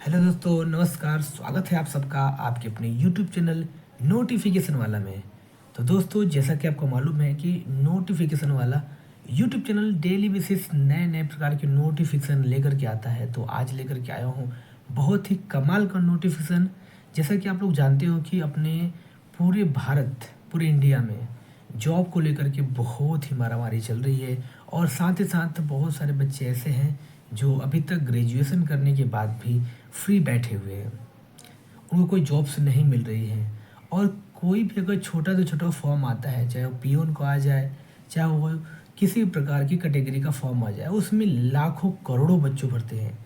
Hello दोस्तों, नमस्कार। स्वागत है आप सबका आपके अपने यूट्यूब चैनल नोटिफिकेशन वाला में। तो दोस्तों, जैसा कि आपको मालूम है कि नोटिफिकेशन वाला यूट्यूब चैनल डेली बेसिस नए नए प्रकार के नोटिफिकेशन लेकर के आता है। तो आज लेकर के आया हूँ बहुत ही कमाल का नोटिफिकेशन। जैसा कि आप लोग जानते हो कि अपने पूरे भारत, पूरे इंडिया में जॉब को लेकर के बहुत ही मारामारी चल रही है। और साथ ही साथ बहुत सारे बच्चे ऐसे हैं जो अभी तक ग्रेजुएशन करने के बाद भी फ्री बैठे हुए हैं, उनको कोई जॉब्स नहीं मिल रही है। और कोई भी अगर छोटा से छोटा फॉर्म आता है, चाहे वो पीओन को आ जाए, चाहे वो किसी भी प्रकार की कैटेगरी का फॉर्म आ जाए, उसमें लाखों करोड़ों बच्चों भरते हैं।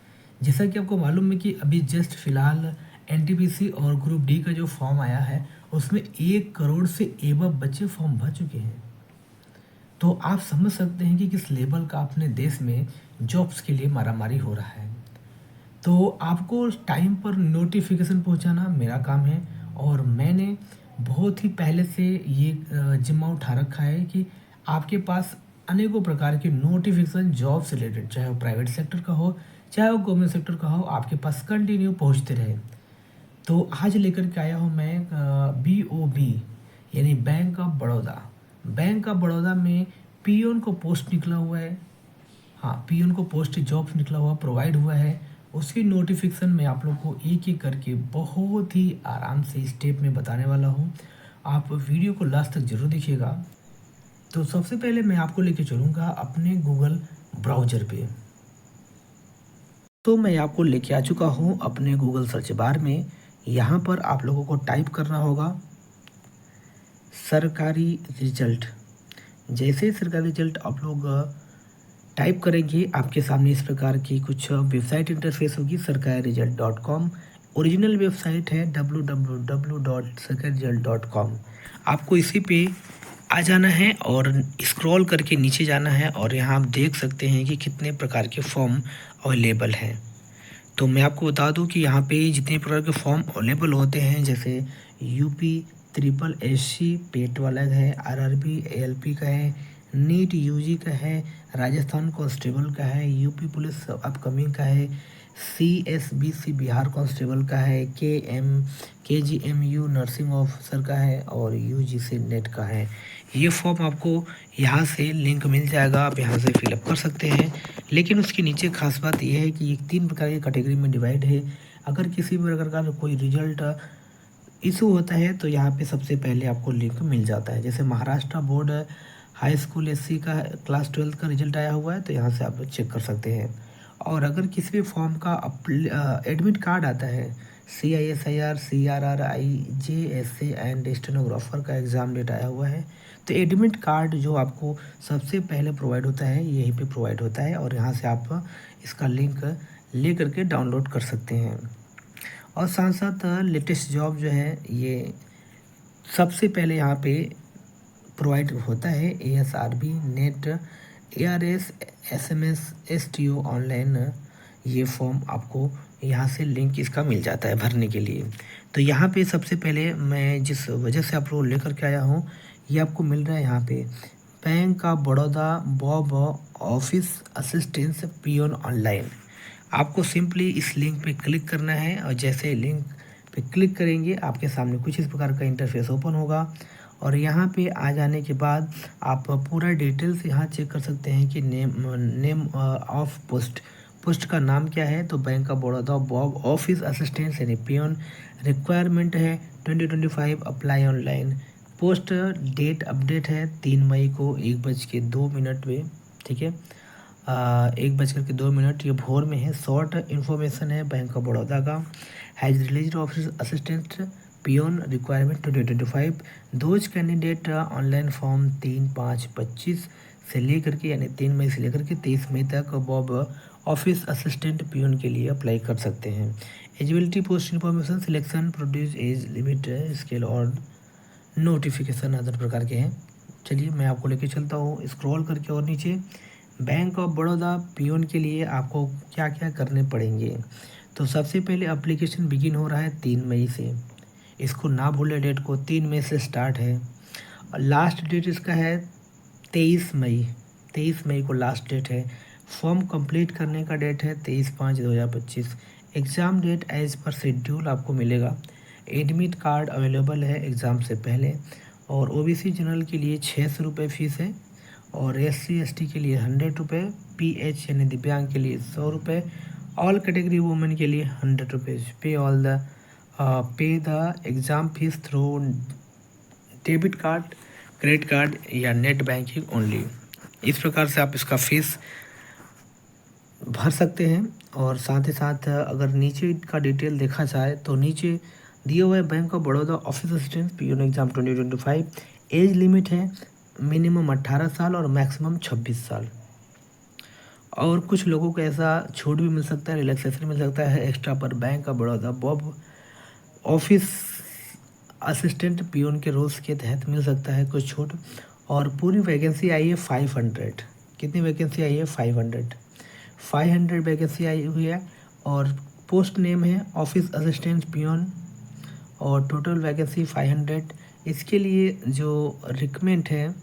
जैसा कि आपको मालूम है कि अभी जस्ट फिलहाल एनटीपीसी और ग्रुप डी का जो फॉर्म आया है, उसमें 1 करोड़ से एबव बच्चे फॉर्म भर चुके हैं। तो आप समझ सकते हैं कि किस लेवल का अपने देश में जॉब्स के लिए मारामारी हो रहा है। तो आपको टाइम पर नोटिफिकेशन पहुंचाना मेरा काम है। और मैंने बहुत ही पहले से ये जिम्मा उठा रखा है कि आपके पास अनेकों प्रकार के नोटिफिकेशन जॉब से रिलेटेड, चाहे वो प्राइवेट सेक्टर का हो, चाहे वो गवर्नमेंट सेक्टर का हो, आपके पास कंटिन्यू पहुंचते रहे। तो आज लेकर के आया हूँ मैं BOB, यानी bank of Baroda. Bank of Baroda में पियोन को पोस्ट निकला हुआ है। हाँ, पियून को पोस्ट जॉब्स निकला हुआ प्रोवाइड हुआ है। उसकी नोटिफिकेशन मैं आप लोग को एक एक करके बहुत ही आराम से स्टेप में बताने वाला हूँ। आप वीडियो को लास्ट तक जरूर देखिएगा। तो सबसे पहले मैं आपको लेके चलूँगा अपने गूगल ब्राउज़र पे। तो मैं आपको लेके आ चुका हूँ अपने गूगल सर्च बार में। यहाँ पर आप लोगों को टाइप करना होगा सरकारी रिजल्ट। जैसे ही सरकारी रिजल्ट आप लोग टाइप करेंगे, आपके सामने इस प्रकार की कुछ वेबसाइट इंटरफेस होगी, sarkariresult.com। ओरिजिनल वेबसाइट है www.sarkariresult.com। आपको इसी पे आ जाना है और स्क्रॉल करके नीचे जाना है, और यहाँ आप देख सकते हैं कि कितने प्रकार के फॉर्म अवेलेबल हैं। तो मैं आपको बता दूं कि यहाँ पे जितने प्रकार के फॉर्म अवेलेबल होते हैं, जैसे यूपी ट्रिपल एससी पेट वाला है, आरआरबी एएलपी का है, नीट यूजी का है, राजस्थान कांस्टेबल का है, यूपी पुलिस अपकमिंग का है, सीएसबीसी बिहार कांस्टेबल का है, केजीएमयू नर्सिंग ऑफिसर का है, और यूजीसी नेट का है। ये फॉर्म आपको यहाँ से लिंक मिल जाएगा, आप यहाँ से फिलअप कर सकते हैं। लेकिन उसके नीचे खास बात यह है कि ये 3 प्रकार की कैटेगरी में डिवाइड है। अगर किसी भी प्रकार का कोई रिजल्ट इशू होता है तो यहाँ पे सबसे पहले आपको लिंक मिल जाता है। जैसे Maharashtra board high school SC का क्लास 12 का रिजल्ट आया हुआ है, तो यहाँ से आप चेक कर सकते हैं। और अगर किसी भी फॉर्म का एडमिट कार्ड आता है, CISIR CRRI JSA and stenographer का एग्ज़ाम डेट आया हुआ है, तो एडमिट कार्ड जो आपको सबसे पहले प्रोवाइड होता है, यहीं पे प्रोवाइड होता है, और यहाँ से आप इसका लिंक ले करके डाउनलोड कर सकते हैं। और साथ साथ लेटेस्ट जॉब जो है ये सबसे पहले यहाँ पे प्रोवाइड होता है, ASRB net ARS SMS STO online. ये फॉर्म आपको यहाँ से लिंक इसका मिल जाता है भरने के लिए। तो यहाँ पे सबसे पहले मैं जिस वजह से आप लोग लेकर के आया हूँ, ये आपको मिल रहा है यहाँ पे bank of Baroda BOB office assistance peon online. आपको सिंपली इस लिंक पे क्लिक करना है, और जैसे लिंक पे क्लिक करेंगे आपके सामने कुछ इस प्रकार का इंटरफेस ओपन होगा। और यहाँ पे आ जाने के बाद आप पूरा डिटेल्स यहाँ चेक कर सकते हैं कि नेम ऑफ पोस्ट का नाम क्या है। तो bank of Baroda BOB office assistant यानी पियोन। रिक्वायरमेंट है 2025, apply online. Post date update है 3 मई को 1:02 में, ठीक है। 1:02, ये भोर में है। शॉर्ट इन्फॉर्मेशन है बैंक ऑफ बड़ौदा का। Has release office assistant peon requirement 2025। Those candidate online form 3/5/25 से लेकर के, यानी 3 मई से लेकर के 23 मई तक बॉब ऑफिस असिस्टेंट पियोन के लिए अप्लाई कर सकते हैं। Eligibility post information selection produce age limit scale और नोटिफिकेशन अदर प्रकार के हैं। चलिए मैं आपको लेके चलता हूँ स्क्रॉल करके और नीचे। बैंक ऑफ बड़ौदा पियोन के लिए आपको क्या क्या करने पड़ेंगे। तो सबसे पहले एप्लीकेशन बिगिन हो रहा है 3 मई से। इसको ना भूले, डेट को 3 मई से स्टार्ट है। लास्ट डेट इसका है 23 मई। 23 मई को लास्ट डेट है। फॉर्म कंप्लीट करने का डेट है 23/5/2025। एग्ज़ाम डेट एज पर शेड्यूल आपको मिलेगा। एडमिट कार्ड अवेलेबल है एग्ज़ाम से पहले। और ओबीसी जनरल के लिए 600 रुपये फ़ीस है, और SC ST के लिए 100 रुपये, PH यानी दिव्यांग के लिए 100 रुपये, ऑल कैटेगरी वुमेन के लिए 100 रुपीज़। पे the exam fees through debit card, credit card या नेट बैंकिंग ओनली। इस प्रकार से आप इसका फीस भर सकते हैं। और साथ ही साथ अगर नीचे का डिटेल देखा जाए तो नीचे दिए हुए bank of Baroda office assistant peon exam 2025 age limit है मिनिमम 18 साल और मैक्सिमम 26 साल। और कुछ लोगों को ऐसा छूट भी मिल सकता है, रिलैक्सेशन मिल सकता है एक्स्ट्रा पर। Bank of Baroda BOB office assistant peon के रूल्स के तहत मिल सकता है कुछ छूट। और पूरी वैकेंसी आई है 500। कितनी वैकेंसी आई है? 500 वैकेंसी आई हुई है। और पोस्ट नेम है ऑफिस असिस्टेंट पियोन, और टोटल वैकेंसी 500। इसके लिए जो रिक्वायरमेंट है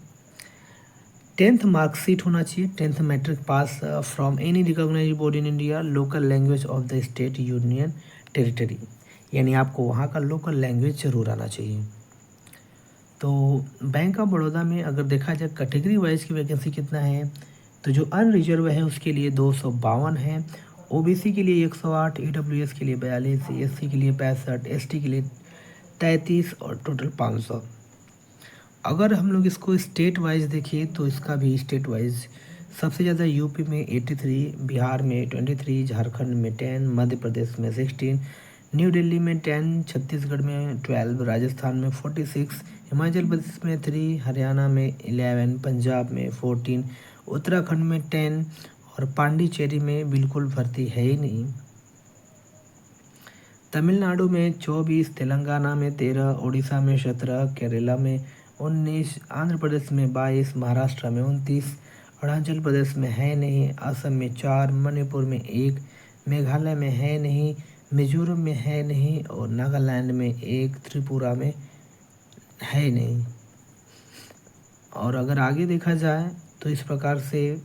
10th मार्कशीट होना चाहिए, 10th matric pass from any recognised board in India, local language of the state union territory, यानी आपको वहाँ का लोकल लैंग्वेज जरूर आना चाहिए। तो बैंक ऑफ बड़ौदा में अगर देखा जाए कैटेगरी वाइज की वैकेंसी कितना है, तो जो अनरिजर्व है उसके लिए 252 है, ओबीसी के लिए 108, ईडब्ल्यूएस के लिए 42, एससी के लिए 65, एसटी के लिए 33 और टोटल 500। अगर हम लोग इसको स्टेट वाइज देखें तो इसका भी स्टेट वाइज सबसे ज़्यादा यूपी में 83, बिहार में 23, झारखंड में 10, मध्य प्रदेश में 16, न्यू दिल्ली में 10, छत्तीसगढ़ में 12, राजस्थान में 46, हिमाचल प्रदेश में 3, हरियाणा में 11, पंजाब में 14, उत्तराखंड में 10 और पांडिचेरी में बिल्कुल भर्ती है ही नहीं। तमिलनाडु में 24, तेलंगाना में 13, उड़ीसा में 17, केरला में 19, आंध्र प्रदेश में 22, महाराष्ट्र में 29, अरुणाचल प्रदेश में है नहीं, असम में 4, मणिपुर में 1, मेघालय में है नहीं, मिजोरम में है नहीं और नागालैंड में 1, त्रिपुरा में है नहीं। और अगर आगे देखा जाए तो इस प्रकार से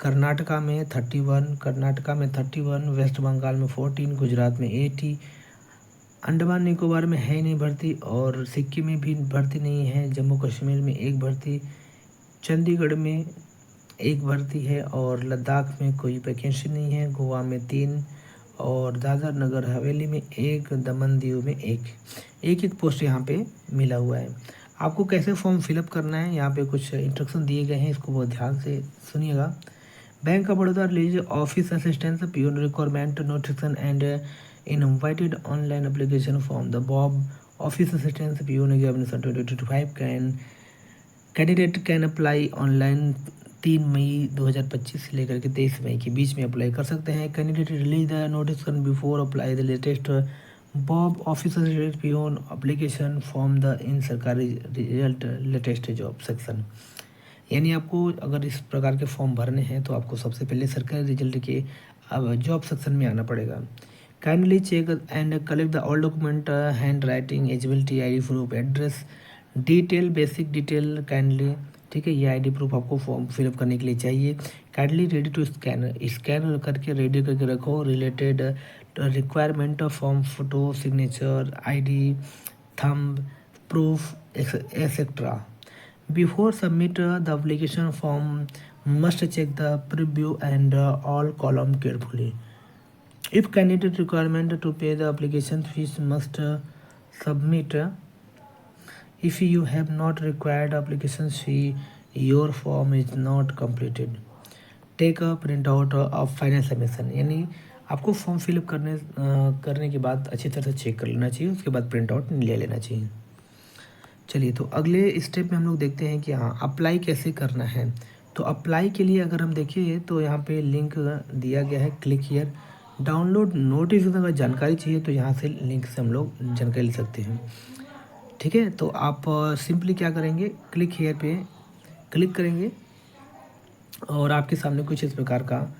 कर्नाटका में 31, वेस्ट बंगाल में 14, गुजरात में 80, अंडमान निकोबार में है नहीं भर्ती, और सिक्किम में भी भर्ती नहीं है, जम्मू कश्मीर में 1 भर्ती, चंडीगढ़ में 1 भर्ती है, और लद्दाख में कोई वैकेंसी नहीं है, गोवा में 3 और दादर नगर हवेली में 1, दमन दीव में 1 पोस्ट यहाँ पे मिला हुआ है। आपको कैसे फॉर्म फिलअप करना है, यहाँ पे कुछ इंस्ट्रक्शन दिए गए हैं, इसको बहुत ध्यान से सुनिएगा। Bank of Baroda release office assistant peon requirement notification and invited online application form the BOB office assistant peon examination 2025 candidate can apply online 3 मई 2025 से लेकर के 23 मई के बीच में अप्लाई कर सकते हैं। Candidate release the notification before apply the latest BOB office assistant peon application form the in सरकारी रिजल्ट लेटेस्ट जॉब सेक्शन। यानी आपको अगर इस प्रकार के फॉर्म भरने हैं तो आपको सबसे पहले सरकारी रिजल्ट के अब जॉब सेक्शन में आना पड़ेगा। Kindly check and collect the all document hand writing eligibility ID proof address detail basic detail kindly, ठीक है। ये ID प्रूफ आपको फॉर्म फिलअप करने के लिए चाहिए। काइंडली रेडी टू स्कैन करके रेडी करके रखो। Related requirement of form photo signature ID thumb proof etcetera. Before submit the application form, must check the preview and all column carefully. If candidate requirement to pay the application fees must submit. If you have not required application fee, your form is not completed. Take a printout of final submission. यानी आपको form fill up करने के बाद अच्छी तरह से check कर लेना चाहिए, उसके बाद प्रिंट आउट ले लेना चाहिए। चलिए, तो अगले स्टेप में हम लोग देखते हैं कि हाँ अप्लाई कैसे करना है। तो अप्लाई के लिए अगर हम देखिए तो यहाँ पे लिंक दिया गया है, क्लिक हियर। डाउनलोड नोटिफिकेशन का जानकारी चाहिए तो यहाँ से लिंक से हम लोग जानकारी ले सकते हैं, ठीक है। तो आप सिंपली क्या करेंगे, क्लिक हियर पे क्लिक करेंगे और आपके सामने कुछ इस प्रकार का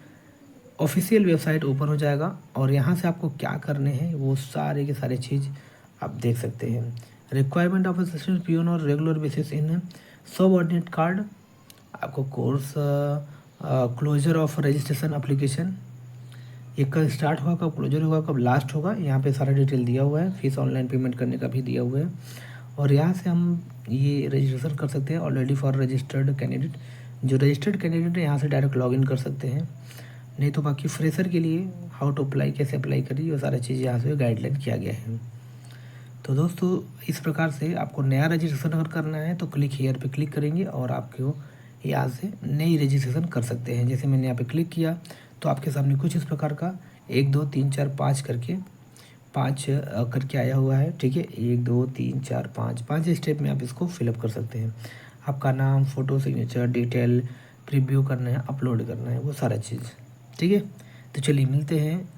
ऑफिशियल वेबसाइट ओपन हो जाएगा। और यहाँ से आपको क्या करने हैं वो सारे के सारे चीज़ आप देख सकते हैं। रिक्वायरमेंट ऑफ असिस्टेंट पियोन और regular basis in subordinate card, आपको course closure of registration application, ये कब स्टार्ट होगा, कब क्लोजर होगा, कब लास्ट होगा, यहाँ पे सारा डिटेल दिया हुआ है। फीस ऑनलाइन पेमेंट करने का भी दिया हुआ है। और यहाँ से हम ये रजिस्ट्रेशन कर सकते हैं ऑलरेडी फॉर रजिस्टर्ड कैंडिडेट। जो रजिस्टर्ड कैंडिडेट है यहाँ से डायरेक्ट लॉगिन कर सकते हैं। नहीं तो बाकी फ्रेशर के लिए हाउ टू अप्लाई, कैसे अप्लाई करिए, वो सारा चीज़ यहाँ से गाइडलाइन किया गया है। तो दोस्तों इस प्रकार से आपको नया रजिस्ट्रेशन अगर करना है तो क्लिक हियर पे क्लिक करेंगे और आपको यहाँ से नई रजिस्ट्रेशन कर सकते हैं। जैसे मैंने यहाँ पे क्लिक किया तो आपके सामने कुछ इस प्रकार का 1 2 3 4 5 करके 5 करके आया हुआ है। ठीक है, 1 2 3 4 5 स्टेप में आप इसको फिलअप कर सकते हैं। आपका नाम, फ़ोटो, सिग्नेचर, डिटेल, प्रीव्यू करना है, अपलोड करना है, वो सारा चीज़। ठीक है, तो चलिए मिलते हैं।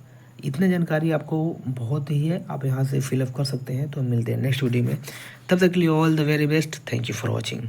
इतनी जानकारी आपको बहुत ही है, आप यहाँ से फिलअप कर सकते हैं। तो मिलते हैं नेक्स्ट वीडियो में। तब तक के लिए all the very best. Thank you for watching.